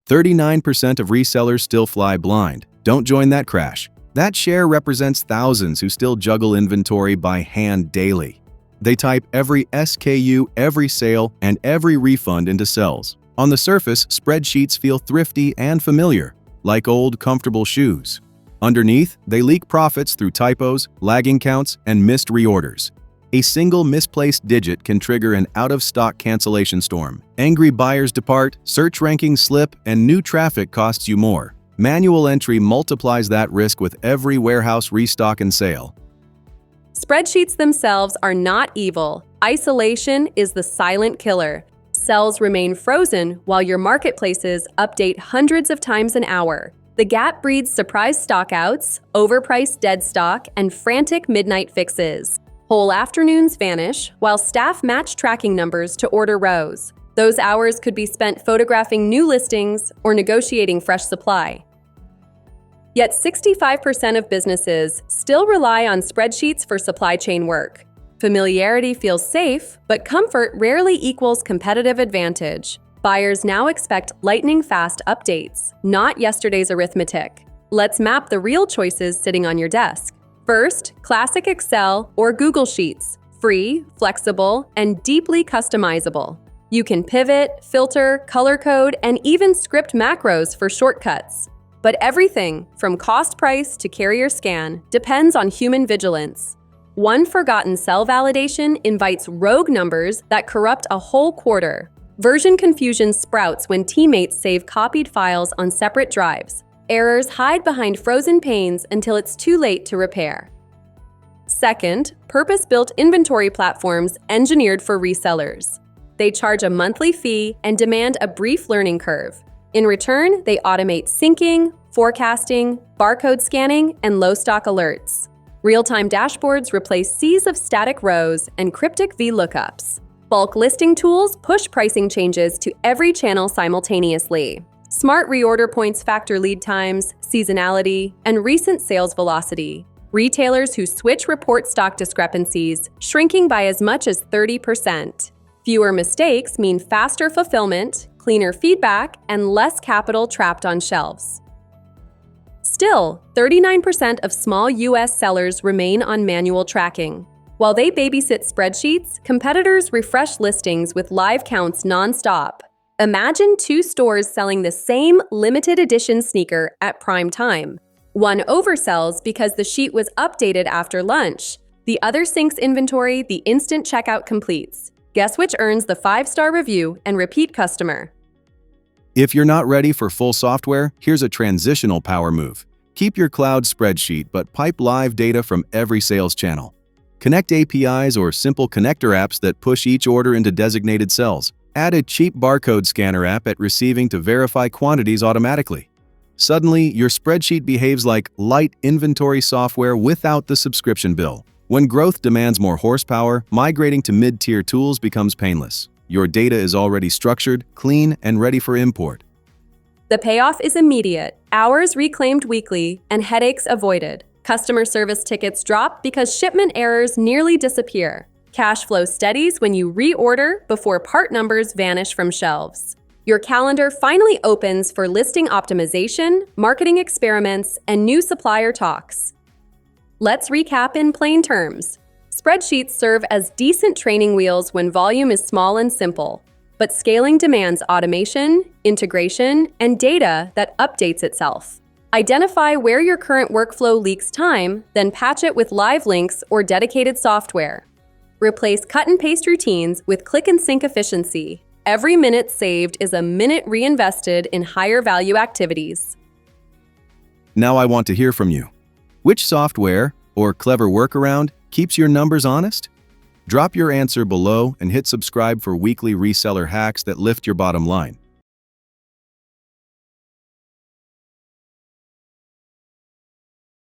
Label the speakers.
Speaker 1: 39% of resellers still fly blind. Don't join that crash. That share represents thousands who still juggle inventory by hand daily. They type every SKU, every sale, and every refund into cells. On the surface, spreadsheets feel thrifty and familiar, like old, comfortable shoes. Underneath, they leak profits through typos, lagging counts, and missed reorders. A single misplaced digit can trigger an out-of-stock cancellation storm. Angry buyers depart, search rankings slip, and new traffic costs you more. Manual entry multiplies that risk with every warehouse restock and sale.
Speaker 2: Spreadsheets themselves are not evil. Isolation is the silent killer. Cells remain frozen while your marketplaces update hundreds of times an hour. The gap breeds surprise stockouts, overpriced dead stock, and frantic midnight fixes. Whole afternoons vanish while staff match tracking numbers to order rows. Those hours could be spent photographing new listings or negotiating fresh supply. Yet 65% of businesses still rely on spreadsheets for supply chain work. Familiarity feels safe, but comfort rarely equals competitive advantage. Buyers now expect lightning-fast updates, not yesterday's arithmetic. Let's map the real choices sitting on your desk. First, classic Excel or Google Sheets, free, flexible, and deeply customizable. You can pivot, filter, color code, and even script macros for shortcuts. But everything, from cost price to carrier scan, depends on human vigilance. One forgotten cell validation invites rogue numbers that corrupt a whole quarter. Version confusion sprouts when teammates save copied files on separate drives. Errors hide behind frozen panes until it's too late to repair. Second, purpose-built inventory platforms engineered for resellers. They charge a monthly fee and demand a brief learning curve. In return, they automate syncing, forecasting, barcode scanning, and low stock alerts. Real-time dashboards replace seas of static rows and cryptic VLOOKUPs. Bulk listing tools push pricing changes to every channel simultaneously. Smart reorder points factor lead times, seasonality, and recent sales velocity. Retailers who switch report stock discrepancies, shrinking by as much as 30%. Fewer mistakes mean faster fulfillment, cleaner feedback, and less capital trapped on shelves. Still, 39% of small U.S. sellers remain on manual tracking. While they babysit spreadsheets, competitors refresh listings with live counts nonstop. Imagine two stores selling the same limited edition sneaker at prime time. One oversells because the sheet was updated after lunch. The other syncs inventory the instant checkout completes. Guess which earns the 5-star review and repeat customer?
Speaker 1: If you're not ready for full software, here's a transitional power move. Keep your cloud spreadsheet, but pipe live data from every sales channel. Connect APIs or simple connector apps that push each order into designated cells. Add a cheap barcode scanner app at receiving to verify quantities automatically. Suddenly, your spreadsheet behaves like light inventory software without the subscription bill. When growth demands more horsepower, migrating to mid-tier tools becomes painless. Your data is already structured, clean, and ready for import.
Speaker 2: The payoff is immediate. Hours reclaimed weekly and headaches avoided. Customer service tickets drop because shipment errors nearly disappear. Cash flow steadies when you reorder before part numbers vanish from shelves. Your calendar finally opens for listing optimization, marketing experiments, and new supplier talks. Let's recap in plain terms. Spreadsheets serve as decent training wheels when volume is small and simple, but scaling demands automation, integration, and data that updates itself. Identify where your current workflow leaks time, then patch it with live links or dedicated software. Replace cut-and-paste routines with click-and-sync efficiency. Every minute saved is a minute reinvested in higher-value activities.
Speaker 1: Now I want to hear from you. Which software or clever workaround keeps your numbers honest? Drop your answer below and hit subscribe for weekly reseller hacks that lift your bottom line.